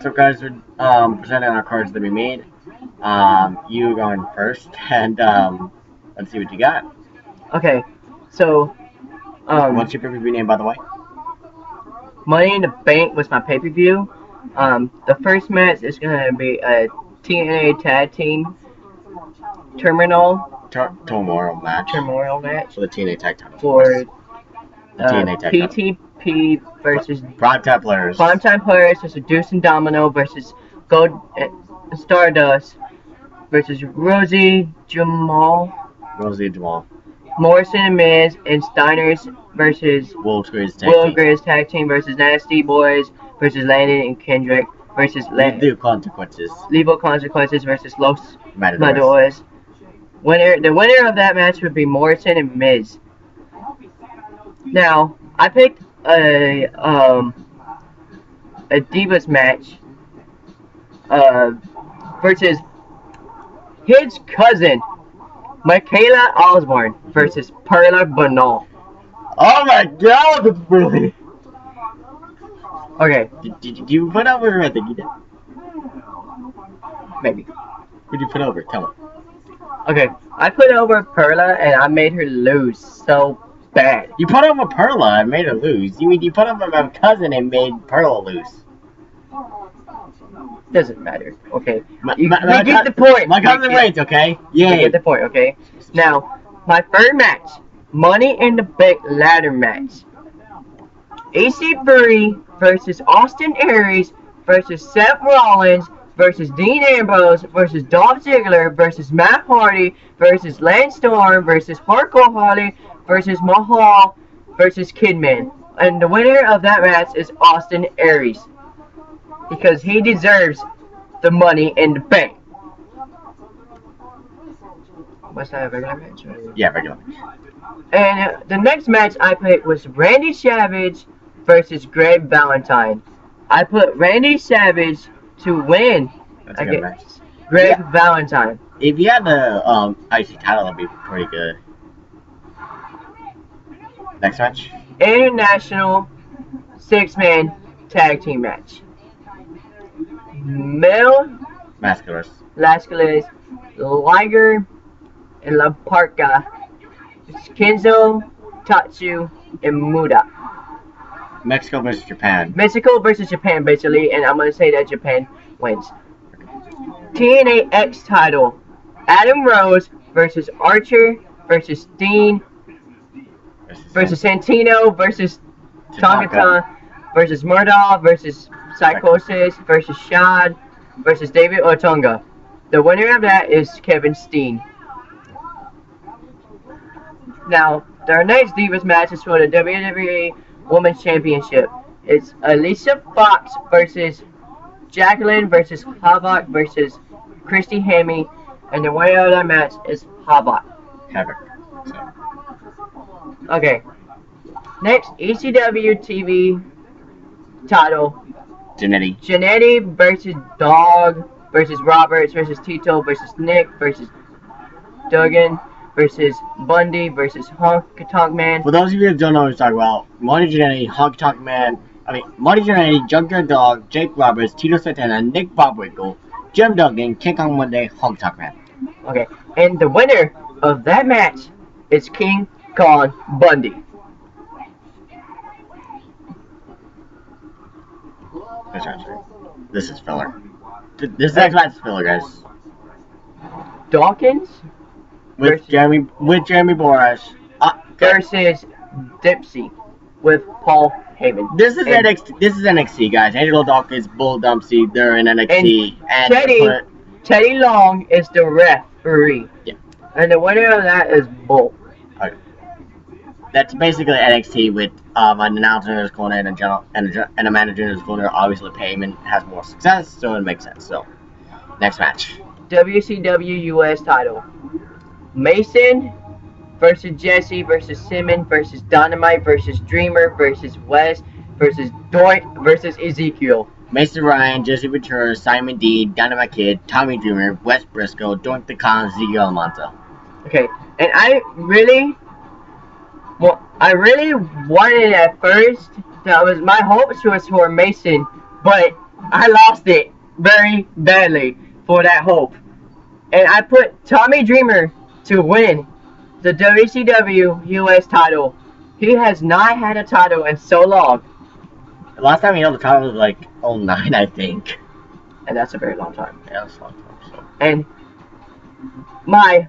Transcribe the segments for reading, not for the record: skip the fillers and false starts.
So guys, we're presenting our cards that we made. You going first, and let's see what you got. Okay, so What's your pay-per-view name, by the way? Money in the Bank was my pay-per-view. The first match is gonna be a TNA Tag Team Tomorrow match Turmoil match for the TNA Tag Title. for the TNA Tag Title. PTP versus Primetime Players. Primetime Players versus Deuce and Domino versus Gold Stardust versus Rosie Jamal, Morrison and Miz, and Steiners versus Wolves Greatest Tag Team versus Nasty Boys versus Landon and Kendrick versus Legal Consequences. Legal Consequences versus Los Matadores. The winner of that match would be Morrison and Miz. Now, I picked a Divas match versus his cousin, Michaela Osborne versus Perla Banal. Oh my god, that's brilliant! Okay. Did you put over her? I think you did. Maybe. Who'd you put over? Tell me. Okay, I put over Perla and I made her lose so bad. You put over Perla and made her lose. You mean you put over my cousin and made Perla lose? Doesn't matter. Okay. You get the point. My cousin wins, okay? Yeah. You get the point, okay? Now, my third match, Money in the Bank ladder match. EC3 versus Austin Aries versus Seth Rollins versus Dean Ambrose versus Dolph Ziggler versus Matt Hardy versus Lance Storm versus Hardcore Holly versus Mahal versus Kidman. And the winner of that match is Austin Aries, because he deserves the Money in the Bank. Was that a regular match? Yeah, regular. And the next match I picked was Randy Savage versus Greg Valentine. I put Randy Savage to win against Greg Valentine. If you had the IC title, that'd be pretty good. Next match? International 6-man tag team match. Mel Lascales, Liger, and La Parka, Kenzo, Tatsu, and Muda. Mexico versus Japan. Mexico versus Japan, basically, and I'm going to say that Japan wins. TNA X title, Adam Rose versus Archer versus Steen versus Santino versus Tonga versus Murdoch versus Psychosis versus Shad versus David Otunga. The winner of that is Kevin Steen. Now, their next Divas match is for the WWE Women's Championship. It's Alicia Fox versus Jacqueline versus Havoc versus Christy Hemme, and the winner of that match is Havoc. Okay. Next, ECW TV title. Jannetty versus Dog versus Roberts versus Tito versus Nick versus Duggan versus Bundy versus Honky Tonk Man. For those of you who don't know what we're talking about, Marty Jannetty, Honky Tonk Man, Marty Jannetty, Junkyard Dog, Jake Roberts, Tito Santana, Nick Bockwinkel, Jim Duggan, King Kong Monday, Honky Tonk Man. Okay, and the winner of that match is King Kong Bundy. This is filler. This next match is filler, guys. Dawkins with Jeremy Borash versus Dipsy with Paul Heyman. This is NXT. This is NXT, guys. Angelo Dawkins, Bull Dempsey, they're in NXT. And Teddy Long is the referee. Yeah. And the winner of that is Bull. Okay. That's basically NXT with an announcer who's going in and a manager who's going in. Obviously, Heyman has more success, so it makes sense. So, next match. WCW US title. Mason versus Jesse versus Simmons versus Dynamite versus Dreamer versus West versus Doink versus Ezekiel. Mason Ryan, Jesse Ventura, Simon Dean, Dynamite Kid, Tommy Dreamer, West Briscoe, Doink the Con, Ezekiel Almanza. Okay, and I really wanted at first, that was my hopes was for Mason, but I lost it very badly for that hope. And I put Tommy Dreamer to win the WCW US title. He has not had a title in so long. The last time he held the title was like '09, I think. And that's a very long time. Yeah, that's a long time. So And my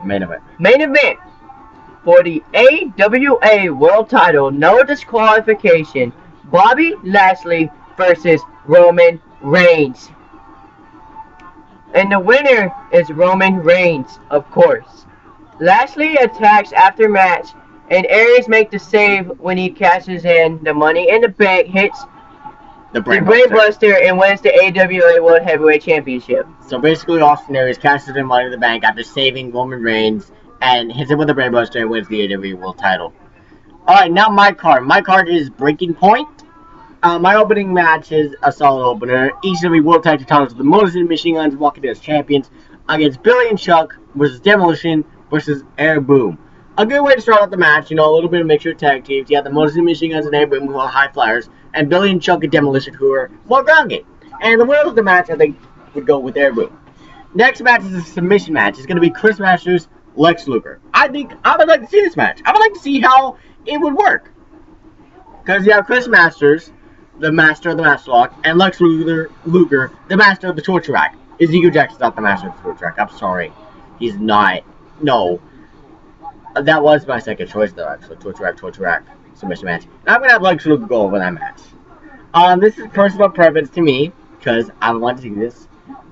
main event. main event for the AWA World title, no disqualification, Bobby Lashley versus Roman Reigns. And the winner is Roman Reigns, of course. Lashley attacks after match, and Aries makes the save when he cashes in. The Money in the Bank hits The the Brain Brain Buster. Buster and wins the AWA World Heavyweight Championship. So basically, Austin Aries cashes in Money in the Bank after saving Roman Reigns and hits him with the Brain Buster and wins the AWA World title. Alright, now my card. My card is Breaking Point. My opening match is a solid opener. ECW World Tag Titles with the Motor Machine Guns walking in as champions against Billy and Chuck versus Demolition versus Air Boom. A good way to start out the match, you know, a little bit of mixture of tag teams. You have the Motor Machine Guns and Air Boom who are high flyers, and Billy and Chuck and Demolition who are more grounded. And the winner of the match, I think, would go with Air Boom. Next match is a submission match. It's going to be Chris Masters, Lex Luger. I think I would like to see this match. I would like to see how it would work. Because you have Chris Masters, the master of the Master Lock, and Lex Luger, the master of the Torture Rack. Ezekiel Jackson's not the master of the Torture Rack. I'm sorry. He's not. No. That was my second choice, though, actually. Torture Rack, submission match. And I'm going to have Lex Luger go over that match. This is personal preference to me, because I want to see this.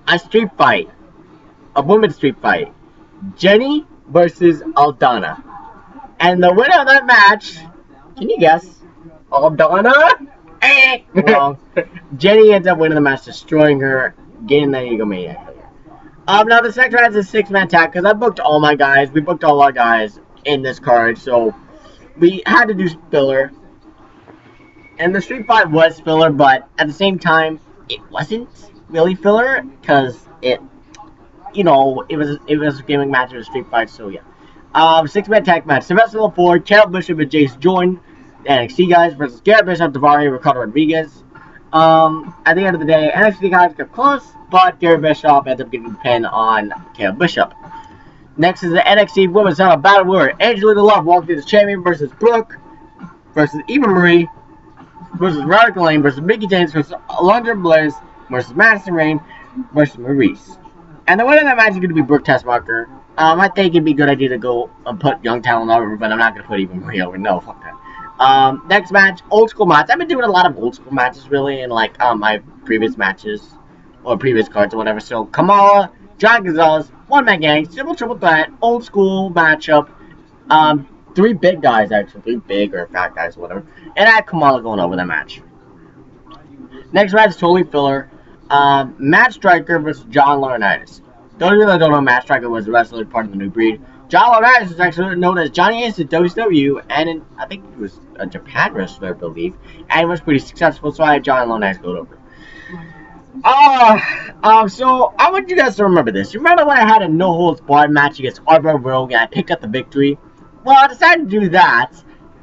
A street fight. A women's street fight. Jenny versus Aldana. And the winner of that match, can you guess? Aldana? Wrong. Jenny ends up winning the match, destroying her, getting the Egomaniac. Now the second match is a 6-man tag, because I booked all my guys. We booked all our guys in this card, so we had to do filler. And the street fight was filler, but at the same time, it wasn't really filler, because it, you know, it was a gaming match, it was a street fight, so yeah. 6-man tag match. Sylvester LaFord, Carol Bishop, and Jace Jordan, the NXT guys, versus Garrett Bishop, Daivari, Ricardo Rodriguez. At the end of the day, NXT guys got close, but Garrett Bishop ends up getting the pin on Carol Bishop. Next is the NXT Women's Title Battle where Angelina Love walked in as champion versus Brooke, versus Eva Marie, versus Radical Lane, versus Mickie James, versus Alundra Bliss, versus Madison Rayne, versus Maurice. And the winner of that match is going to be Brooke Tessmacher. I think it'd be a good idea to go and put young talent over, but I'm not going to put Eva Marie over. No, fuck that. Next match, old school match. I've been doing a lot of old school matches, really, in, like, my previous matches, or previous cards, or whatever. So, Kamala, John Gonzalez, one-man gang, triple threat, old school matchup. 3 big guys, actually. 3 big or fat guys, whatever. And I had Kamala going over that match. Next match is totally filler. Matt Striker versus John Laurinaitis. Those of you that don't know, Matt Striker was a wrestler part of the New Breed. John Laurinaitis is actually known as Johnny Ace at WCW, and I think he was a Japan wrestler, I believe, and was pretty successful, so I had John Laurinaitis go over. So I want you guys to remember this. Remember when I had a no-holds-barred match against Arbor Rogue and I picked up the victory? Well, I decided to do that,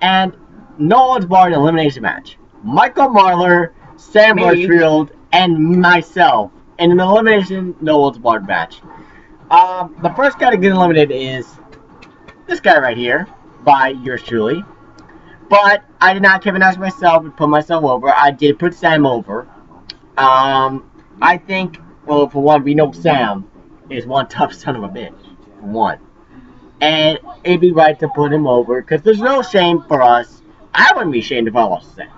and no-holds-barred elimination match. Michael Marler, Sam Marshfield, and myself in an elimination no-holds-barred match. The first guy to get eliminated is this guy right here, by yours truly. But I did not Kevin Nash myself and put myself over. I did put Sam over. I think, well, for one, we know Sam is one tough son of a bitch. For one. And it'd be right to put him over, because there's no shame for us. I wouldn't be ashamed if I lost to Sam.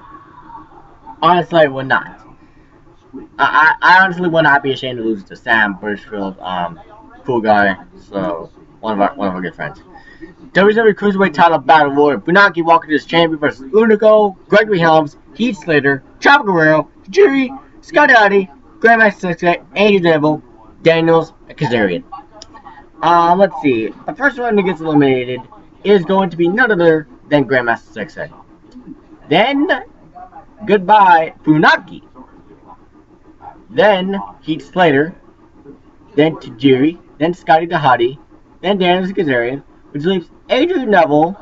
Honestly, I would not. I honestly would not be ashamed to lose to Sam Birchfield, cool guy, so one of our good friends. WWE Cruiserweight title battle royal. Funaki walking as champion versus Unico, Gregory Helms, Heath Slater, Chavo Guerrero, Tajiri, Scott Huddy, Grandmaster Sexay, Andy Neville, Daniels, and Kazarian. Let's see. The first one that gets eliminated is going to be none other than Grandmaster Sexay. Then, goodbye, Funaki. Then, Heath Slater. Then Tajiri. Then Scotty Dahadi. Then Daniels and Kazarian. Which leaves Adrian Neville,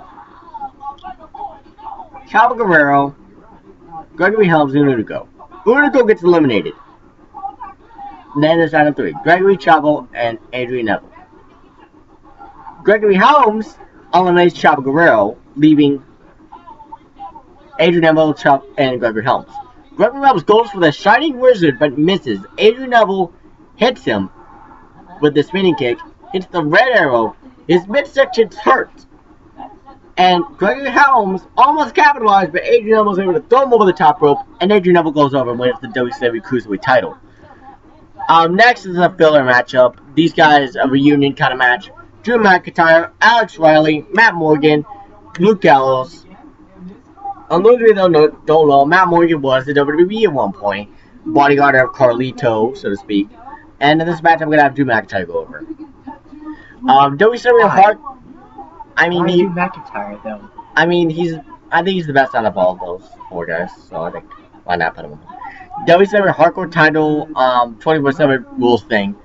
Chavo Guerrero, Gregory Helms, and Unico. Unico gets eliminated. Then there's round of 3. Gregory Chavo and Adrian Neville. Gregory Helms eliminates Chavo Guerrero, leaving Adrian Neville and Gregory Helms. Gregory Helms goes for the Shining Wizard but misses. Adrian Neville hits him with the spinning kick, hits the red arrow, his midsection hurts. And Gregory Helms almost capitalized, but Adrian Neville was able to throw him over the top rope, and Adrian Neville goes over and wins the WCW Cruiserweight title. Next is a filler matchup. These guys, a reunion kind of match. Drew McIntyre, Alex Riley, Matt Morgan, Luke Gallows. Those of you that don't know, Matt Morgan was the WWE at one point. Bodyguard of Carlito, so to speak. And in this match, I'm going to have Drew McIntyre go over. WCW Hart. I mean, Drew McIntyre, though? I think he's the best out of all of those 4 guys. So I think, why not put him on? WCW Hardcore title 24/7 rules thing.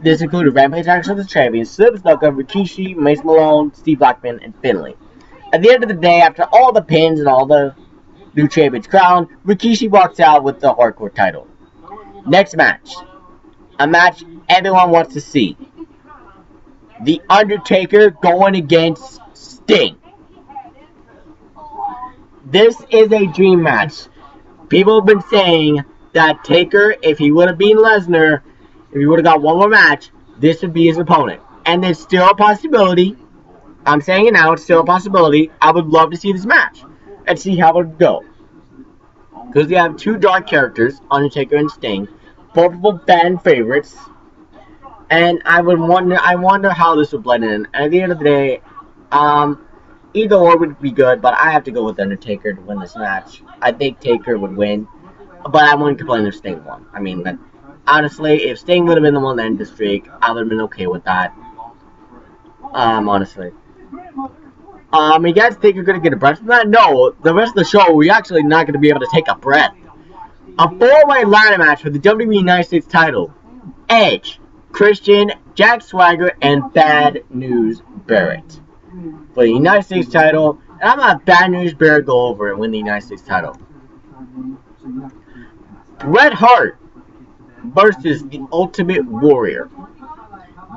This included Rampage Action as the champions, Slip Snooker, Rikishi, Mace Malone, Steve Blackman, and Finlay. At the end of the day, after all the pins and all the new champions crowned, Rikishi walks out with the Hardcore title. Next match. A match everyone wants to see. The Undertaker going against Sting. This is a dream match. People have been saying that Taker, if he would have beaten Lesnar, if he would have got one more match, this would be his opponent. And there's still a possibility. I'm saying it now, it's still a possibility. I would love to see this match and see how it would go. Because we have 2 dark characters, Undertaker and Sting, both of them fan favorites. And I wonder how this would blend in. And at the end of the day, either or would be good, but I have to go with Undertaker to win this match. I think Taker would win, but I wouldn't complain if Sting won. I mean, honestly, if Sting would have been the one that ended the streak, I would have been okay with that. Honestly. You guys think you're going to get a breath from that? No, the rest of the show, we're actually not going to be able to take a breath. A 4-way ladder match for the WWE United States title. Edge, Christian, Jack Swagger, and Bad News Barrett. For the United States title, and I'm going to have Bad News Barrett go over and win the United States title. Bret Hart versus the Ultimate Warrior.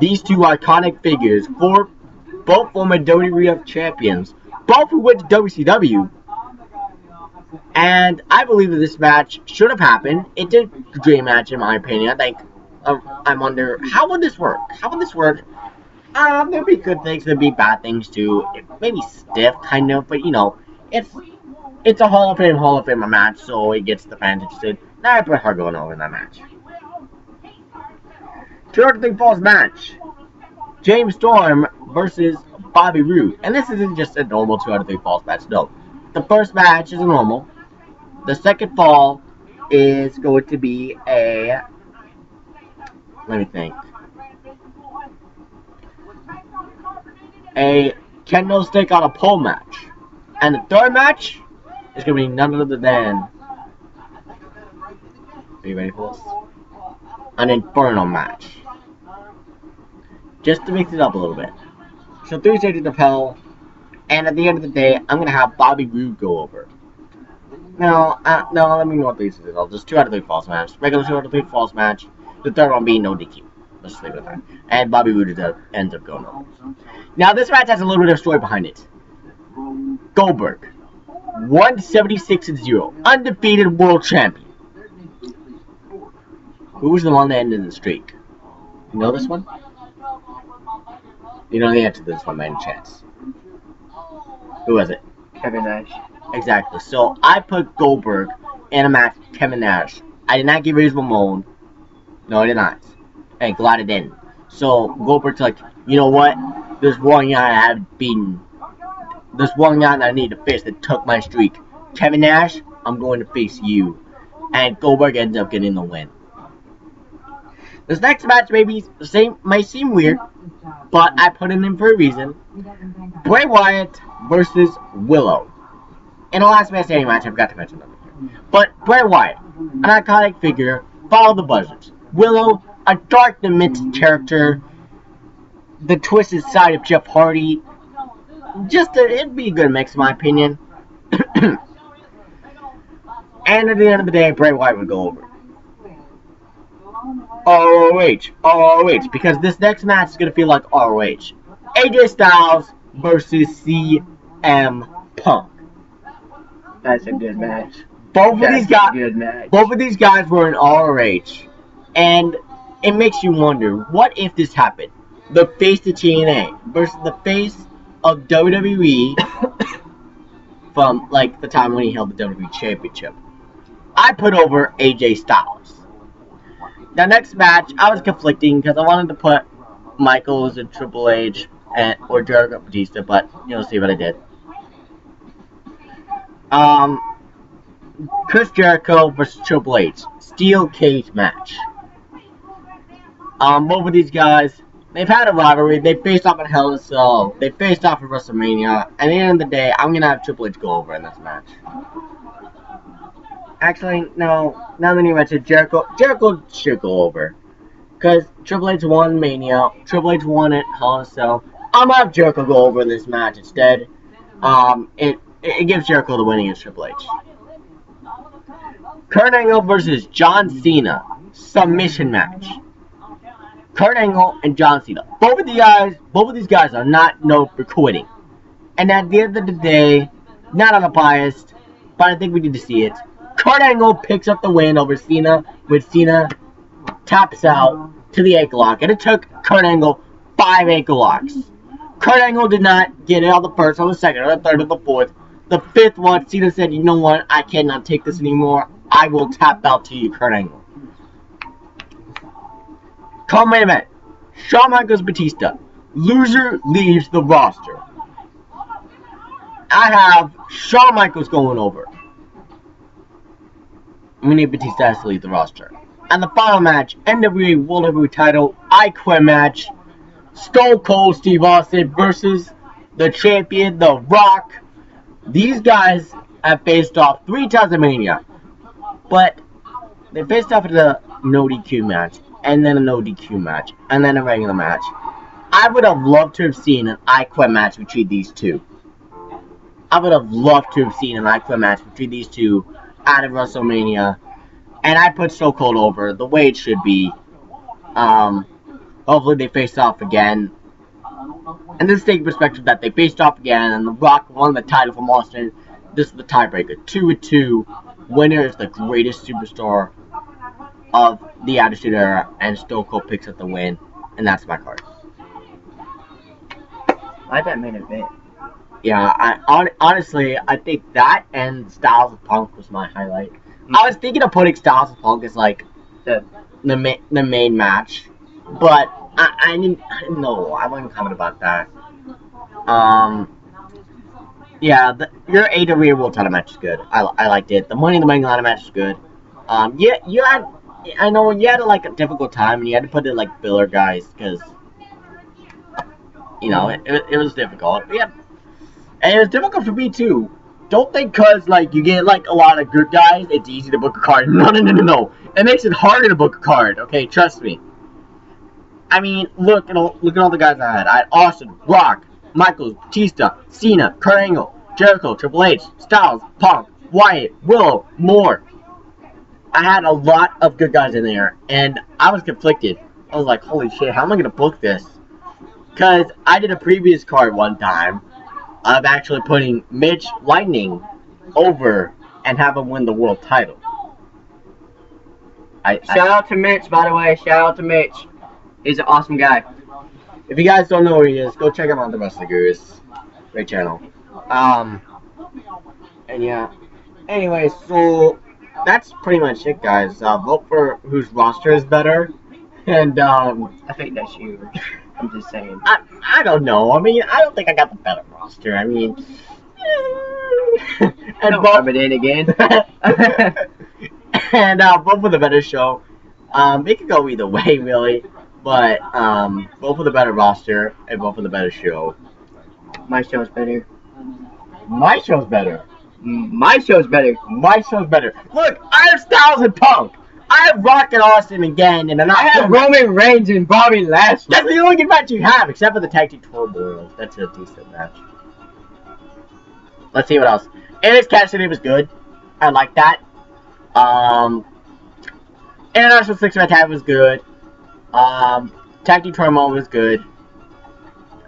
These 2 iconic figures, both former WWF champions, both who went to WCW. And I believe that this match should have happened. It did a dream match, in my opinion. I think, I wonder, how would this work? How would this work? There'd be good things, there'd be bad things too. It may be stiff, kind of, but you know, it's a Hall of Fame match, so it gets the fans interested. Now I put Hart going over in that match. 2 out of 3 falls match. James Storm versus Bobby Roode. And this isn't just a normal 2 out of 3 falls match, no. The first match is a normal. The second fall is going to be a... Let me think. A kendo stick on a pole match. And the third match is going to be none other than... Are you ready for this? An Inferno match. Just to mix it up a little bit. So 3 stages of hell. And at the end of the day, I'm going to have Bobby Roode go over. No, let me know what these is. I'll just 2 out of 3 false match. Regular 2 out of 3 false match. The third one being no DQ. Let's just leave it at that. And Bobby Roode ends up going over. Now, this match has a little bit of story behind it. Goldberg. 176-0. Undefeated world champion. Who was the one that ended the streak? You know this one? You know the answer to this one by any chance. Who was it? Kevin Nash. Exactly. So I put Goldberg in a match with Kevin Nash. I did not give Razor Ramon. No, I did not. Hey, glad I didn't. So Goldberg's like, you know what? There's one guy I have beaten. There's one guy that I need to face that took my streak. Kevin Nash, I'm going to face you. And Goldberg ends up getting the win. This next match might seem weird, but I put it in for a reason. Bray Wyatt versus Willow. In the last Man Standing match, I forgot to mention them here. But Bray Wyatt, an iconic figure, follow the buzzards. Willow, a dark, demented character, the twisted side of Jeff Hardy. It'd be a good mix, in my opinion. And at the end of the day, Bray Wyatt would go over. ROH, because this next match is gonna feel like ROH. AJ Styles versus CM Punk. That's a good match. Both of these guys, Good match. both of these guys were in ROH, and it makes you wonder, what if this happened? The face of TNA versus the face of WWE from like the time when he held the WWE Championship. I put over AJ Styles. The next match, I was conflicting because I wanted to put Michaels and Triple H or Jericho Batista, but you'll see what I did. Chris Jericho versus Triple H, steel cage match. Both of these guys, they've had a rivalry. They faced off at Hell in a Cell. They faced off at WrestleMania. And at the end of the day, I'm gonna have Triple H go over in this match. Actually, no. Now that you mentioned Jericho should go over. Because Triple H won Mania. Triple H won at Hell in a Cell. I'm gonna have Jericho go over in this match instead. It gives Jericho the win against Triple H. Kurt Angle versus John Cena. Submission match. Kurt Angle and John Cena. Both of these guys are not known for quitting. And at the end of the day, not on a biased, but I think we need to see it. Kurt Angle picks up the win over Cena, when Cena taps out to the ankle lock. And it took Kurt Angle 5 ankle locks. Kurt Angle did not get it on the first, on the second, or the third, or the fourth. The fifth one, Cena said, you know what, I cannot take this anymore. I will tap out to you, Kurt Angle. Co-main event, Shawn Michaels Batista. Loser leaves the roster. I have Shawn Michaels going over. We need Batista has to leave the roster. And the final match, NWA World Heavyweight Title, I Quit match. Stone Cold Steve Austin versus the champion, The Rock. These guys have faced off 3 times in Mania. But they faced off at a no DQ match, and then a no DQ match, and then a regular match. I would have loved to have seen an I Quit match between these two. I would have loved to have seen an I Quit match between these two out of WrestleMania. And I put Stone Cold over the way it should be. Hopefully they face off again. And this takes perspective that they faced off again, and The Rock won the title from Austin. This is the tiebreaker. 2-2. Winner is the greatest superstar of the Attitude Era, and Stone Cold picks up the win. And that's my card. I like that main event. Yeah, honestly, I think that and Styles of Punk was my highlight. I was thinking of putting Styles of Punk as like the main match, but I didn't know. I wasn't comment about that. Yeah, your AW World Title match is good. I liked it. The Money in the Bank ladder match is good. Yeah, I know you had like a difficult time and you had to put in like filler guys because you know it was difficult. Yeah, and it was difficult for me too. Don't think cause like you get like a lot of good guys, it's easy to book a card. No. It makes it harder to book a card. Okay, trust me. I mean, look at all the guys I had. I had Austin, Rock, Michaels, Batista, Cena, Kurt Angle, Jericho, Triple H, Styles, Punk, Wyatt, Willow, more. I had a lot of good guys in there, and I was conflicted. I was like, holy shit, how am I gonna book this? Cause I did a previous card one time of actually putting Mitch Lightning over and have him win the world title. Shout out to Mitch, by the way. Shout out to Mitch. He's an awesome guy. If you guys don't know who he is, go check him out on the Wrestling Gurus. Great channel. And yeah. Anyway, so that's pretty much it, guys. Vote for whose roster is better. And I think that's you. I'm just saying. I don't know. I mean, I don't think I got the better roster. I mean, and don't rub it in again. And vote for the better show. It could go either way, really. But vote for the better roster and vote for the better show. My show's better. My show's better. My show's better. My show's better. Look, I have Styles and Punk. I have Rock and Austin again, and I have Roman Reigns and Bobby Lashley. That's the only good match you have, except for the Tag Team Tour. That's a decent match. Let's see what else. Alex Cassidy was good. I like that. International Six-Man Tag was good. Tag Team Tournament was good.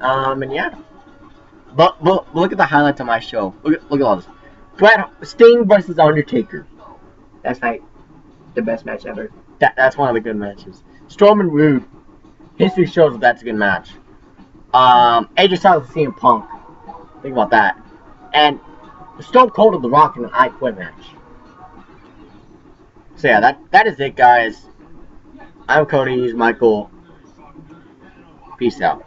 And yeah. But look at the highlights of my show. Look at all this. Sting versus Undertaker. That's like the best match ever. That's one of the good matches. Strowman Rude. History shows that that's a good match. AJ Styles and CM Punk. Think about that. And Stone Cold and The Rock in an I Quit match. So yeah, that is it, guys. I'm Cody. He's Michael. Peace out.